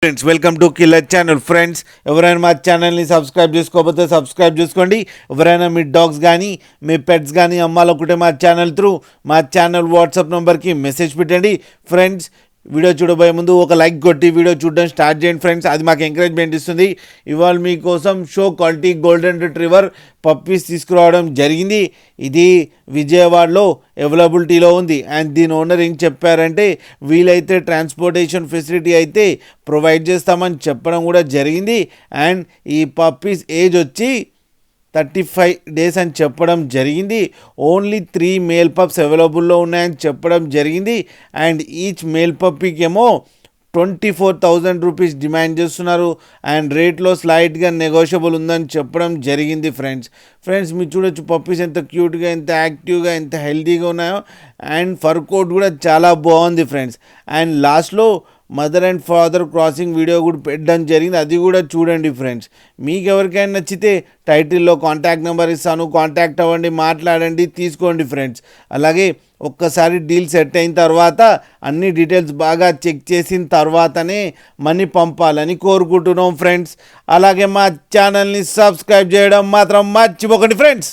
Friends welcome to killer channel. Friends ఎవరైనా మా ఛానల్ని సబ్స్క్రైబ్ చేసుకోకపోతే సబ్స్క్రైబ్ చేసుకోండి. ఎవరైనా మీ డాగ్స్ కానీ మీ పెట్స్ కానీ అమ్మాలనుకుంటే మా ఛానల్ త్రూ మా ఛానల్ వాట్సాప్ నెంబర్కి మెసేజ్ పెట్టండి. ఫ్రెండ్స్ వీడియో చూడబోయే ముందు ఒక లైక్ కొట్టి వీడియో చూడడం స్టార్ట్ చేయండి ఫ్రెండ్స్, అది మాకు ఎంకరేజ్మెంట్ ఇస్తుంది. ఇవాళ మీకోసం show quality golden retriever puppies తీసుకురావడం జరిగింది. ఇది విజయవాడలో అవైలబిలిటీలో ఉంది. అండ్ దీని ఓనర్ ఏం చెప్పారంటే వీలైతే ట్రాన్స్పోర్టేషన్ ఫెసిలిటీ అయితే ప్రొవైడ్ చేస్తామని చెప్పడం కూడా జరిగింది. అండ్ ఈ పప్పీస్ ఏజ్ వచ్చి 35 days అని చెప్పడం జరిగింది. ఓన్లీ 3 మేల్ పప్స్ అవైలబుల్లో ఉన్నాయని చెప్పడం జరిగింది. అండ్ ఈచ్ మేల్ పప్పీకి ఏమో 24,000 రూపీస్ డిమాండ్ చేస్తున్నారు. అండ్ రేట్లో స్లైట్గా నెగోషియబుల్ ఉందని చెప్పడం జరిగింది. ఫ్రెండ్స్ మీరు చూడొచ్చు పప్పీస్ ఎంత క్యూట్గా, ఎంత యాక్టివ్గా, ఎంత హెల్తీగా ఉన్నాయో. అండ్ ఫర్ కోట్ కూడా చాలా బాగుంది ఫ్రెండ్స్. అండ్ లాస్ట్లో mother and father crossing video కూడా పెట్టడం జరిగింది, అది కూడా చూడండి ఫ్రెండ్స్. మీకు ఎవరికైనా నచ్చితే టైటిల్లో కాంటాక్ట్ నెంబర్ ఇస్తాను, కాంటాక్ట్ అవ్వండి, మాట్లాడండి, తీసుకోండి ఫ్రెండ్స్. అలాగే ఒక్కసారి డీల్ సెట్ అయిన తర్వాత అన్ని డీటెయిల్స్ బాగా చెక్ చేసిన తర్వాతనే మనీ పంపాలని కోరుకుంటున్నాం ఫ్రెండ్స్. అలాగే మా ఛానల్ని సబ్స్క్రైబ్ చేయడం మాత్రం మర్చిపోకండి ఫ్రెండ్స్.